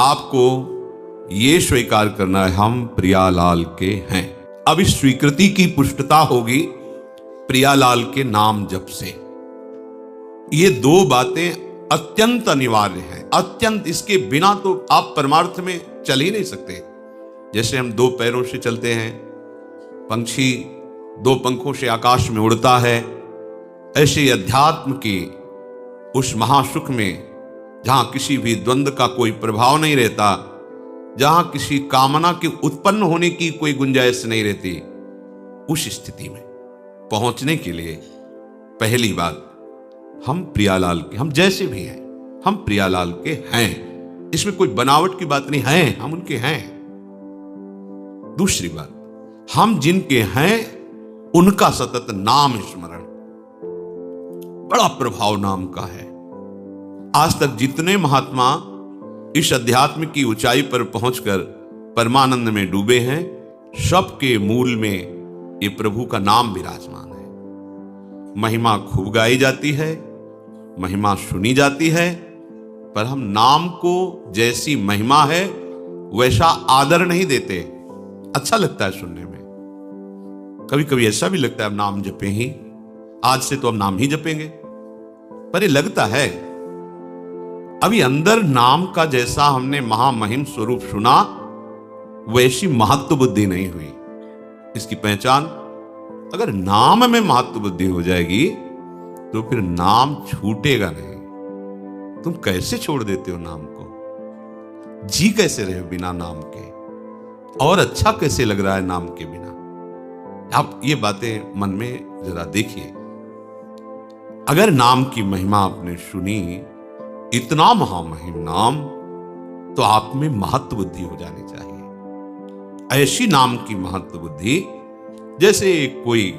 आपको ये स्वीकार करना है हम प्रियालाल के हैं। अब इस स्वीकृति की पुष्टता होगी प्रियालाल के नाम जप से। ये दो बातें अत्यंत अनिवार्य हैं, अत्यंत। इसके बिना तो आप परमार्थ में चल ही नहीं सकते। जैसे हम दो पैरों से चलते हैं, पंछी दो पंखों से आकाश में उड़ता है, ऐसे अध्यात्म की उस महासुख में जहां किसी भी द्वंद्व का कोई प्रभाव नहीं रहता, जहां किसी कामना के उत्पन्न होने की कोई गुंजाइश नहीं रहती, उस स्थिति में पहुंचने के लिए पहली बात हम प्रियालाल के, हम जैसे भी हैं हम प्रियालाल के हैं। इसमें कोई बनावट की बात नहीं है, हम उनके हैं। दूसरी बात, हम जिनके हैं उनका सतत नाम स्मरण बड़ा प्रभाव नाम का है। आज तक जितने महात्मा इस अध्यात्म की ऊंचाई पर पहुंचकर परमानंद में डूबे हैं, सबके मूल में ये प्रभु का नाम विराजमान है। महिमा खूब गाई जाती है, महिमा सुनी जाती है, पर हम नाम को जैसी महिमा है वैसा आदर नहीं देते। अच्छा लगता है सुनने में, कभी कभी ऐसा भी लगता है अब नाम जपे ही, आज से तो हम नाम ही जपेंगे, पर ये लगता है अभी अंदर नाम का जैसा हमने महामहिम स्वरूप सुना वैसी महत्व बुद्धि नहीं हुई। इसकी पहचान, अगर नाम में महत्व बुद्धि हो जाएगी तो फिर नाम छूटेगा नहीं। तुम कैसे छोड़ देते हो नाम को? जी कैसे रहे बिना नाम के? और अच्छा कैसे लग रहा है नाम के बिना? आप ये बातें मन में जरा देखिए। अगर नाम की महिमा आपने सुनी, इतना महामहिम नाम, तो आप में महत्व बुद्धि हो जानी चाहिए। ऐसी नाम की महत्व बुद्धि, जैसे कोई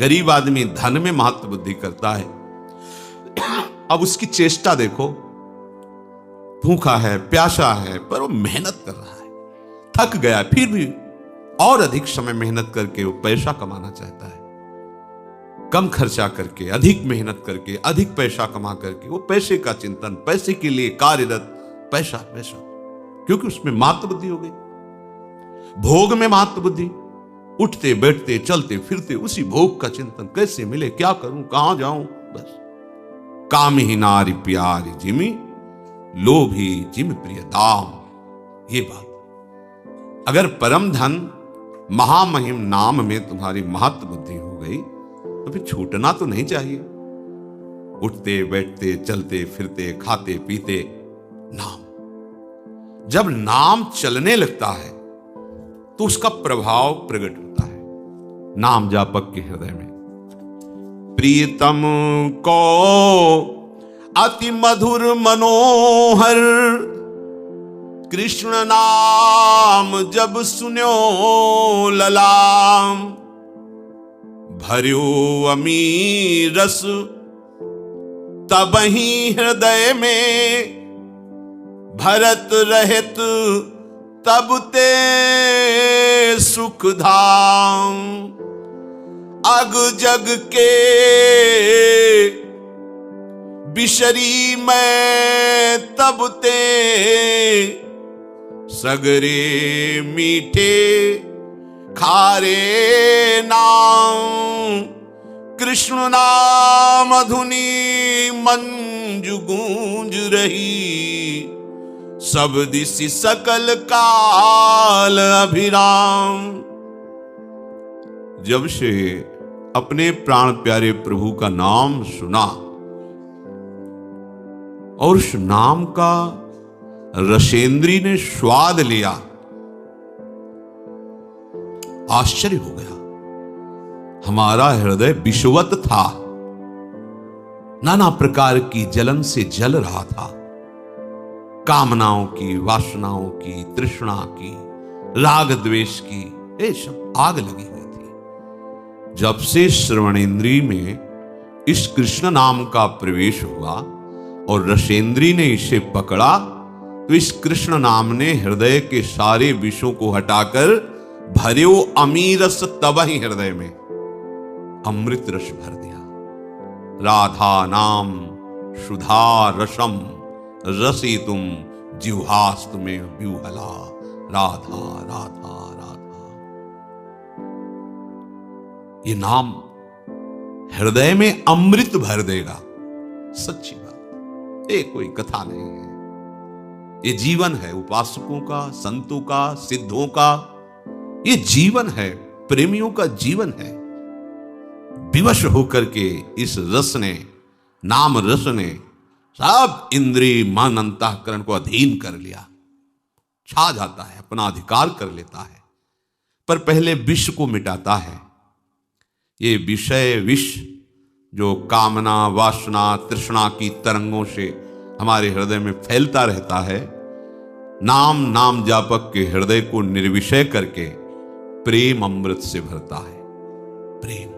गरीब आदमी धन में महत्व बुद्धि करता है, अब उसकी चेष्टा देखो, भूखा है, प्यासा है, पर वो मेहनत कर रहा है, थक गया, फिर भी और अधिक समय मेहनत करके वो पैसा कमाना चाहता है। कम खर्चा करके, अधिक मेहनत करके, अधिक पैसा कमा करके, वो पैसे का चिंतन, पैसे के लिए कार्यरत, पैसा पैसा, क्योंकि उसमें महत्व बुद्धि हो गई। भोग में महत्व बुद्धि, उठते बैठते चलते फिरते उसी भोग का चिंतन, कैसे मिले, क्या करूं, कहां जाऊं, बस। काम ही नारी प्यारी जिमी, लोभी जिम प्रिय दाम। ये बात, अगर परम धन महामहिम नाम में तुम्हारी महत्व बुद्धि हो गई तो फिर छूटना तो नहीं चाहिए। उठते बैठते चलते फिरते खाते पीते नाम। जब नाम चलने लगता है तो उसका प्रभाव प्रकट होता है नाम जापक के हृदय में। प्रीतम को अति मधुर मनोहर, कृष्ण नाम जब सुन्यो ललाम, भर्यो अमीर रस तबहि हृदय में, भरत रहित तब ते सुख धाम। अग जग के बिशरी मैं तब ते, सगरे मीठे खारे नाम। कृष्ण नाम धुनी मंजु गूंज रही, सब दिशि सकल काल अभिराम। जब से अपने प्राण प्यारे प्रभु का नाम सुना और उस नाम का रसेंद्री ने स्वाद लिया, आश्चर्य हो गया। हमारा हृदय विषवत था, नाना प्रकार की जलन से जल रहा था। कामनाओं की, वासनाओं की, तृष्णा की, राग द्वेष की, ये सब आग लगी हुई थी। जब से श्रवणेन्द्रिय में इस कृष्ण नाम का प्रवेश हुआ और रसेंद्री ने इसे पकड़ा, तो इस कृष्ण नाम ने हृदय के सारे विषयों को हटाकर भर्यो अमीरस तबहि हृदय में अमृत रस भर दिया। राधा नाम सुधा रसम रसितुम जिह्वास्त में व्यूहला राधा राधा राधा। ये नाम हृदय में अमृत भर देगा। सच्ची बात, ये कोई कथा नहीं है, ये जीवन है उपासकों का, संतों का, सिद्धों का। ये जीवन है, प्रेमियों का जीवन है। विवश होकर के इस रस ने, नाम रस ने सब इंद्रिय मन अंतःकरण को अधीन कर लिया, छा जाता है, अपना अधिकार कर लेता है। पर पहले विष को मिटाता है। ये विषय विष जो कामना, वासना, तृष्णा की तरंगों से हमारे हृदय में फैलता रहता है, नाम जापक के हृदय को निर्विषय करके प्रेम अमृत से भरता है। प्रेम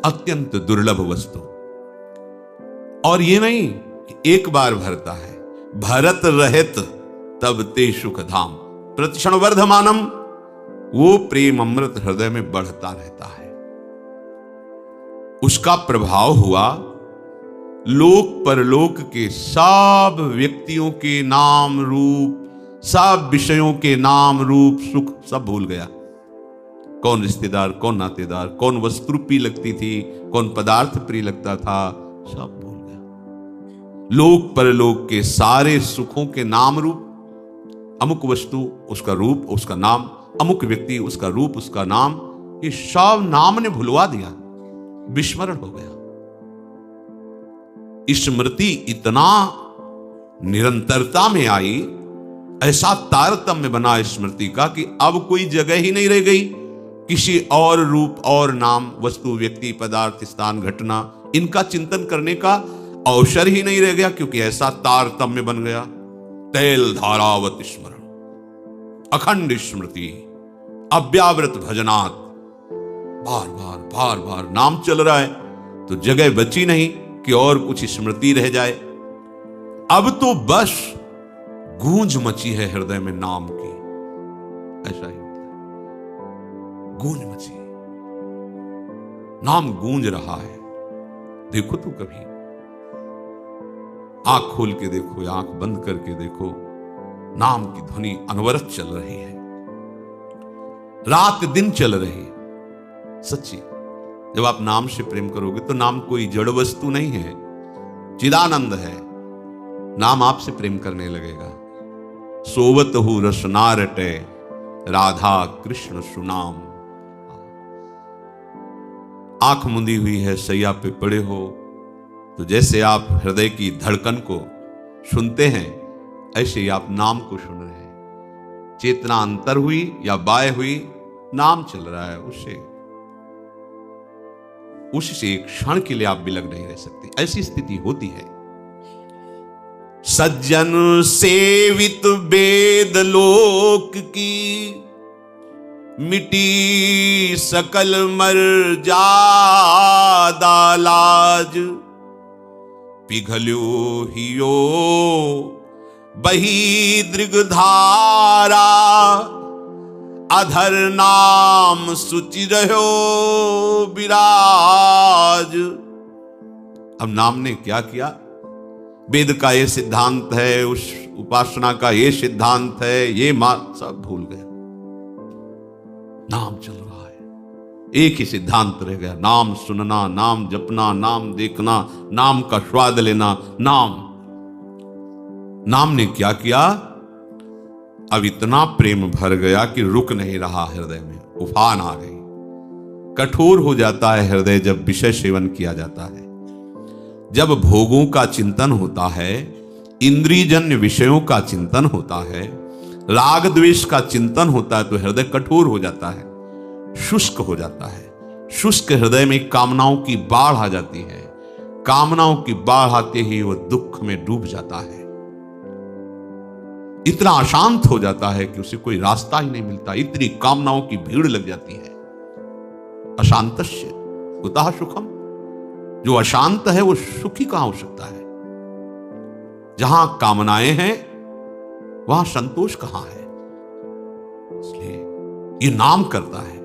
अत्यंत दुर्लभ वस्तु, और ये नहीं एक बार भरता है, भरत रहित तब ते सुख धाम प्रतिक्षण वर्धमानम। वो प्रेम अमृत हृदय में बढ़ता रहता है। उसका प्रभाव हुआ लोक परलोक के सब व्यक्तियों के नाम रूप, सब विषयों के नाम रूप सुख सब भूल गया। कौन रिश्तेदार, कौन नातेदार, कौन वस्तु प्रिय लगती थी, कौन पदार्थ प्रिय लगता था, सब भूल गया। लोक परलोक के सारे सुखों के नाम रूप, अमुक वस्तु उसका रूप उसका नाम, अमुक व्यक्ति उसका रूप उसका नाम, ये सब नाम ने भुलवा दिया, विस्मरण हो गया। स्मृति इतना निरंतरता में आई, ऐसा तारतम्य बना स्मृति का कि अब कोई जगह ही नहीं रह गई किसी और रूप और नाम, वस्तु, व्यक्ति, पदार्थ, स्थान, घटना, इनका चिंतन करने का अवसर ही नहीं रह गया, क्योंकि ऐसा तारतम्य बन गया। तैल धारावत स्मरण, अखंड स्मृति, अव्यावृत भजनात्, बार बार बार बार नाम चल रहा है, तो जगह बची नहीं कि और कुछ स्मृति रह जाए। अब तो बस गूंज मची है हृदय में नाम की, ऐसा ही होता है, गूंज मची, नाम गूंज रहा है। देखो तो कभी आंख खोल के देखो या आंख बंद करके देखो, नाम की ध्वनि अनवरत चल रही है, रात दिन चल रही है। सच्ची, जब आप नाम से प्रेम करोगे तो नाम कोई जड़ वस्तु नहीं है, चिदानंद है। नाम आपसे प्रेम करने लगेगा। सोवत हूं रसना रटे, राधा कृष्ण सुनाम। आंख मुंदी हुई है, सैया पे पड़े हो, तो जैसे आप हृदय की धड़कन को सुनते हैं, ऐसे ही आप नाम को सुन रहे हैं। चेतना अंतर हुई या बाय हुई, नाम चल रहा है, उससे एक क्षण के लिए आप बिलग नहीं रह सकते। ऐसी स्थिति होती है। सज्जन सेवित वेद लोक की, मिटी सकल मर्यादा लाज। पिघल्यो हियो बही दृगधारा, अधर नाम सुचि रहो विराज। अब नाम ने क्या किया? वेद का ये सिद्धांत है, उस उपासना का ये सिद्धांत है, ये मार्ग सब भूल गए। नाम चल रहा है, एक ही सिद्धांत रह गया, नाम सुनना, नाम जपना, नाम देखना, नाम का स्वाद लेना। नाम ने क्या किया? अब इतना प्रेम भर गया कि रुक नहीं रहा हृदय में, उफान आ गई। कठोर हो जाता है हृदय जब विषय सेवन किया जाता है, जब भोगों का चिंतन होता है, इंद्रियजन्य विषयों का चिंतन होता है, राग द्वेष का चिंतन होता है, तो हृदय कठोर हो जाता है, शुष्क हो जाता है। शुष्क हृदय में कामनाओं की बाढ़ आ जाती है। कामनाओं की बाढ़ आते ही वह दुख में डूब जाता है, इतना अशांत हो जाता है कि उसे कोई रास्ता ही नहीं मिलता। इतनी कामनाओं की भीड़ लग जाती है। अशांतस्य कुतः सुखम, जो अशांत है वो सुखी कहां हो सकता है? जहां कामनाएं हैं वहां संतोष कहां है? इसलिए ये नाम करता है।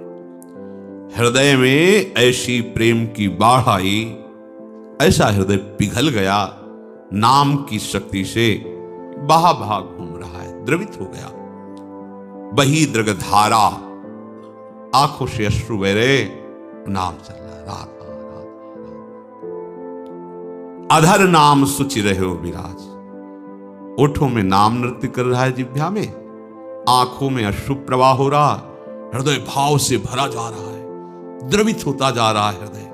हृदय में ऐसी प्रेम की बाढ़ आई, ऐसा हृदय पिघल गया नाम की शक्ति से, बहा भाग घूम रहा द्रवित हो गया। बही दृगधारा, आंखों से अश्रु बहरे, नाम चल रहा, राधा राधा राधा। अधर नाम सुचि रहे हो विराज, ओठों में नाम नृत्य कर रहा है, जिह्वा में, आंखों में अश्रु प्रवाह हो रहा, हृदय भाव से भरा जा रहा है, द्रवित होता जा रहा है हृदय।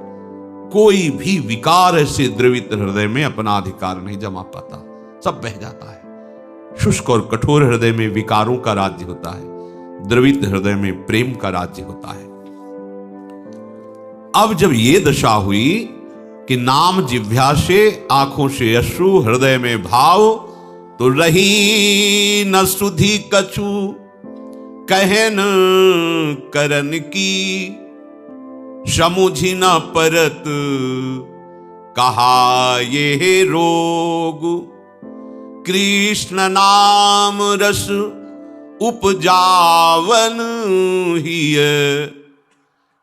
कोई भी विकार ऐसे द्रवित हृदय में अपना अधिकार नहीं जमा पाता, सब बह जाता है। शुष्क और कठोर हृदय में विकारों का राज्य होता है, द्रवित हृदय में प्रेम का राज्य होता है। अब जब ये दशा हुई कि नाम जिह्वा से, आंखों से अश्रु, हृदय में भाव, तो रही न सुधि कछु कहन करन की, समुझी न परत कहा ये रोग, कृष्ण नाम रस उपजावन हिय,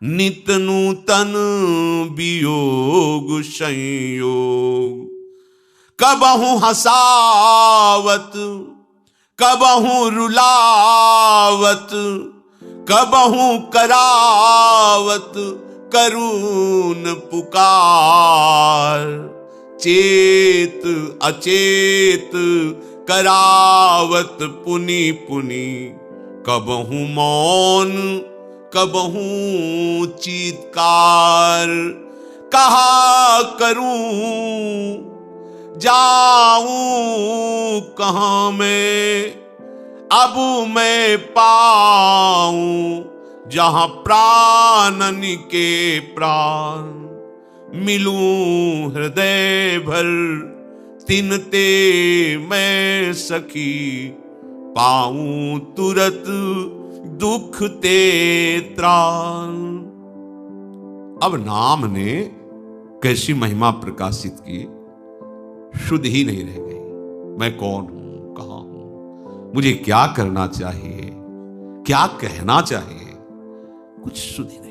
नित नूतन वियोग संयोग। कबहु हसावत, कबहु रुलावत, कबहु करावत करुण पुकार, चेत अचेत करावत पुनि पुनि, कबहु मौन कबहु चीत्कार। कहा करूं जाऊं कहां मैं, अब मैं पाऊं जहां प्राणन के प्राण, मिलूं हृदय भर तिनते मैं सखी, पाऊं तुरत दुख ते त्राण। अब नाम ने कैसी महिमा प्रकाशित की, शुद्ध ही नहीं रह गई। मैं कौन हूं, कहां हूं, मुझे क्या करना चाहिए, क्या कहना चाहिए, कुछ शुद्ध ही नहीं।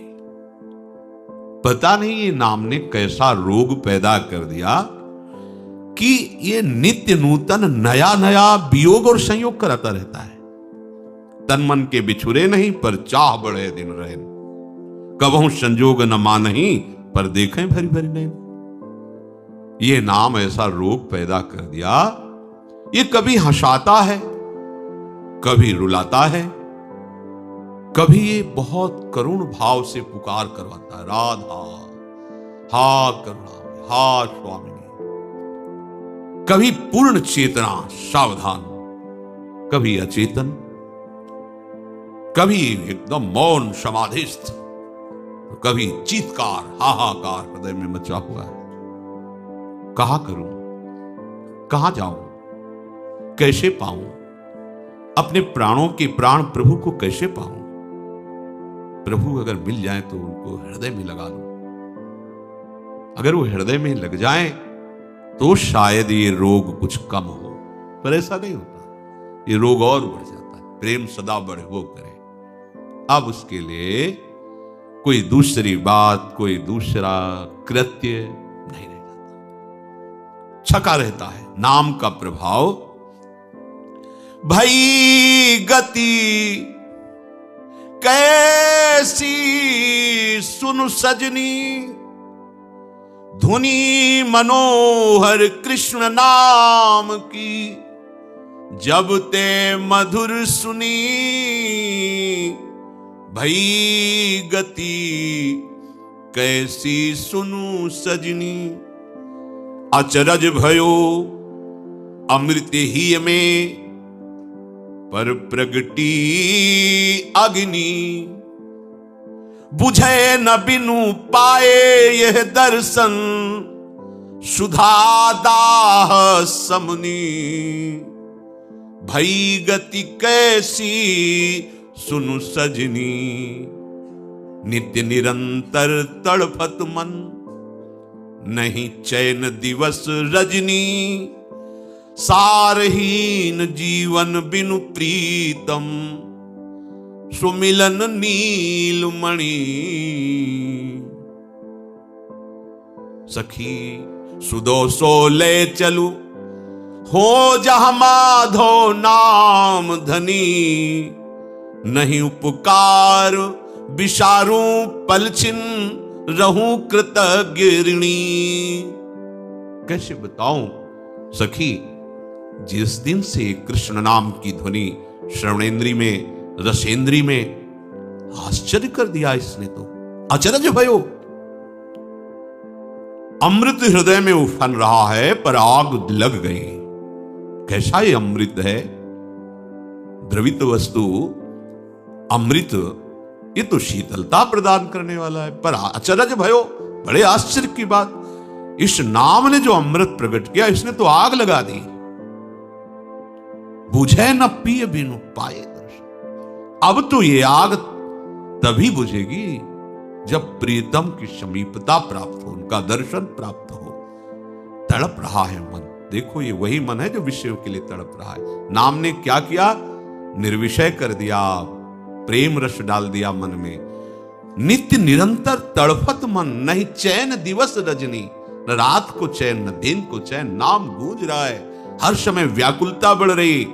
पता नहीं ये नाम ने कैसा रोग पैदा कर दिया कि ये नित्य नूतन नया नया वियोग और संयोग कराता रहता है। तन मन के बिछुरे नहीं, पर चाह बड़े दिन रहे, कबहू संजोग न मानही, पर देखें भरी भरी नैन। ये नाम ऐसा रोग पैदा कर दिया, ये कभी हंसाता है, कभी रुलाता है, कभी ये बहुत करुण भाव से पुकार करवाता है, राधा हा करुणा, हा स्वामिनी। कभी पूर्ण चेतना सावधान, कभी अचेतन, कभी एकदम मौन समाधिस्थ, कभी चीत्कार हाहाकार हृदय में मचा हुआ है। कहा करूं, कहां जाऊं, कैसे पाऊं, अपने प्राणों के प्राण प्रभु को कैसे पाऊं। प्रभु अगर मिल जाए तो उनको हृदय में लगा लो, अगर वो हृदय में लग जाए तो शायद ये रोग कुछ कम हो, पर ऐसा नहीं होता, ये रोग और बढ़ जाता है। प्रेम सदा बढ़े वो करे। अब उसके लिए कोई दूसरी बात, कोई दूसरा कृत्य नहीं रह जाता, छका रहता है नाम का प्रभाव। भई गति कैसी सुन सजनी, धुनी मनोहर कृष्ण नाम की, जब ते मधुर सुनी, भई गति कैसी सुनु सजनी। अचरज भयो अमृत ही में, पर प्रगटी अग्नि, बुझे न बिनु पाए यह दर्शन, सुधा दाह समनी। भई गति कैसी सुनु सजनी, नित्य निरंतर तड़फत मन, नहीं चैन दिवस रजनी। सारहीन जीवन बिनु प्रीतम, सुमिलन नीलमणि। सखी सुदो सो ले चलू, हो जहाँ माधो नाम धनी, नहीं उपकार विसारूं पलछिन, रहूं कृतज्ञ ऋणी। कैसे बताऊं सखी, जिस दिन से कृष्ण नाम की ध्वनि श्रवणेन्द्री में, रसेंद्री में, आश्चर्य कर दिया इसने तो। अचरज भयो, अमृत हृदय में उफन रहा है पर आग लग गई। कैसा ये अमृत है, द्रवित वस्तु अमृत, ये तो शीतलता प्रदान करने वाला है। पर अचरज भयो, बड़े आश्चर्य की बात, इस नाम ने जो अमृत प्रकट किया, इसने तो आग लगा दी। बुझे न पिय बिनु पाए दर्शन। अब तो ये आग तभी बुझेगी जब प्रीतम की समीपता प्राप्त हो, उनका दर्शन प्राप्त हो। तड़प रहा है मन, देखो ये वही मन है जो विषयों के लिए तड़प रहा है। नाम ने क्या किया, निर्विषय कर दिया, प्रेम रस डाल दिया मन में। नित्य निरंतर तड़फत मन, नहीं चैन दिवस रजनी, न रात को चैन न दिन को चैन। नाम गूंज रहा है, हर समय व्याकुलता बढ़ रही।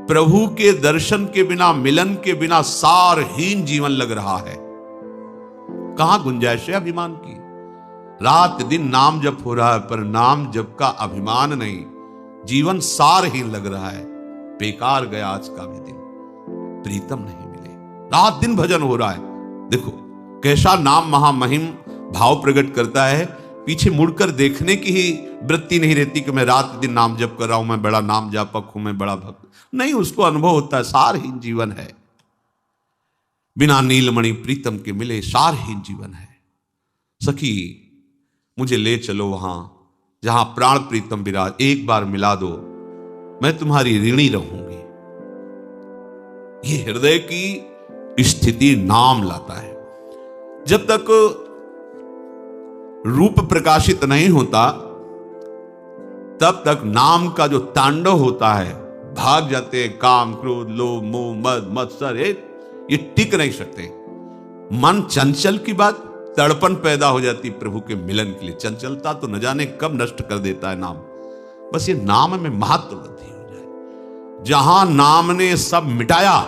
प्रभु के दर्शन के बिना, मिलन के बिना सारहीन जीवन लग रहा है। कहां गुंजाइश है अभिमान की। रात दिन नाम जप हो रहा है पर नाम जप का अभिमान नहीं, जीवन सारहीन लग रहा है। बेकार गया आज का भी दिन, प्रीतम नहीं मिले। रात दिन भजन हो रहा है, देखो कैसा नाम महामहिम भाव प्रकट करता है। पीछे मुड़कर देखने की ही वृत्ति नहीं रहती कि मैं रात दिन नाम जप कर रहा हूं, मैं बड़ा नाम जापक हूं, मैं बड़ा भक्त नहीं। उसको अनुभव होता है सारहीन जीवन है, बिना नीलमणि प्रीतम के मिले सारहीन जीवन है। सखी मुझे ले चलो वहां जहां प्राण प्रीतम विराज, एक बार मिला दो, मैं तुम्हारी ऋणी रहूंगी। ये हृदय की स्थिति नाम लाता है। जब तक रूप प्रकाशित नहीं होता तब तक नाम का जो तांडव होता है, भाग जाते हैं काम क्रोध लोभ मोह मद मत्सर, ये टिक नहीं सकते। मन चंचल की बात, तड़पन पैदा हो जाती प्रभु के मिलन के लिए। चंचलता तो न जाने कब नष्ट कर देता है नाम। बस ये नाम में महत्व वृद्धि हो जाए। जहां नाम ने सब मिटाया,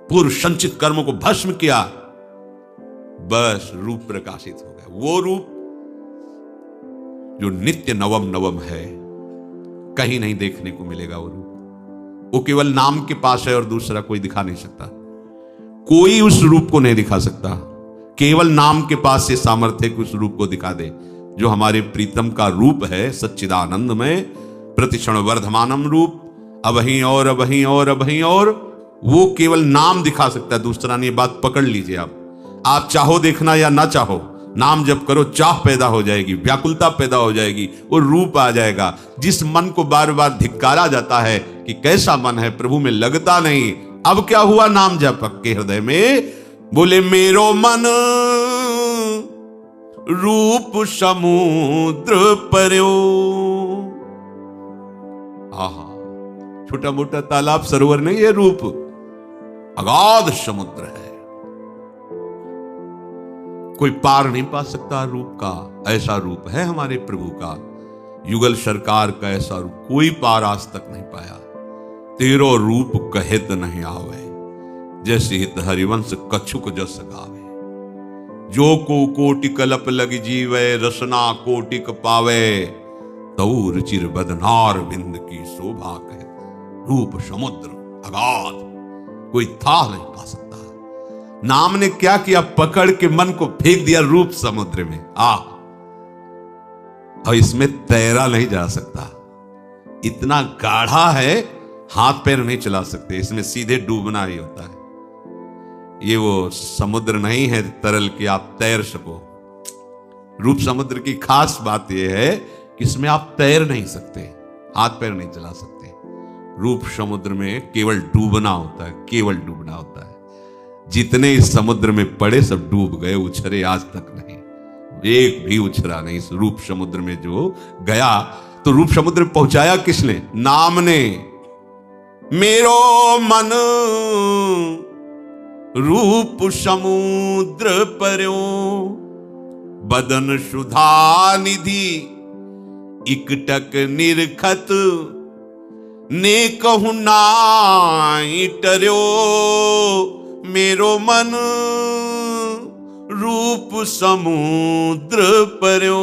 पूर्व संचित कर्मों को भस्म किया, बस रूप प्रकाशित हो गया। वो रूप जो नित्य नवम नवम है, कहीं नहीं देखने को मिलेगा। वो रूप वो केवल नाम के पास है और दूसरा कोई दिखा नहीं सकता। कोई उस रूप को नहीं दिखा सकता, केवल नाम के पास से सामर्थ्य उस रूप को दिखा दे जो हमारे प्रीतम का रूप है। सच्चिदानंद में प्रतिक्षण वर्धमानम रूप, अबहीं और अबहीं और अबहीं और, वो केवल नाम दिखा सकता है, दूसरा नहीं। बात पकड़ लीजिए आप चाहो देखना या ना चाहो, नाम जप करो, चाह पैदा हो जाएगी, व्याकुलता पैदा हो जाएगी, वो रूप आ जाएगा। जिस मन को बार बार धिक्कारा जाता है कि कैसा मन है, प्रभु में लगता नहीं, अब क्या हुआ, नाम जपक के हृदय में बोले मेरो मन रूप समुद्र पर्यो। आहा, छोटा मोटा तालाब सरोवर नहीं, ये रूप अगाध समुद्र है, कोई पार नहीं पा सकता रूप का। ऐसा रूप है हमारे प्रभु का, युगल सरकार का ऐसा रूप कोई पार आज तक नहीं पाया। तेरो रूप कहित नहीं आवे, जैसे हित हरिवंश कछुक जस गावे। जो को कोटि कलप लग जीवे, रसना कोटिक पावे। तऊ रुचिर बदनार बिंद की शोभा कहे। रूप समुद्र अगाध, कोई था नहीं पा सकता। नाम ने क्या किया, पकड़ के मन को फेंक दिया रूप समुद्र में। और इसमें तैरा नहीं जा सकता, इतना गाढ़ा है, हाथ पैर नहीं चला सकते, इसमें सीधे डूबना ही होता है। ये वो समुद्र नहीं है तरल कि आप तैर सको। रूप समुद्र की खास बात यह है कि इसमें आप तैर नहीं सकते, हाथ पैर नहीं चला सकते। रूप समुद्र में केवल डूबना होता है, केवल डूबना होता है। जितने इस समुद्र में पड़े सब डूब गए, उछरे आज तक नहीं, एक भी उछरा नहीं। इस रूप समुद्र में जो गया, तो रूप समुद्र पहुंचाया किसने, नाम ने। मेरो मन रूप समुद्र पर्यो, बदन सुधा निधि, इकटक निरखत ने कहूं नाई टर्यो, मेरो मन रूप समुद्र पर्यो।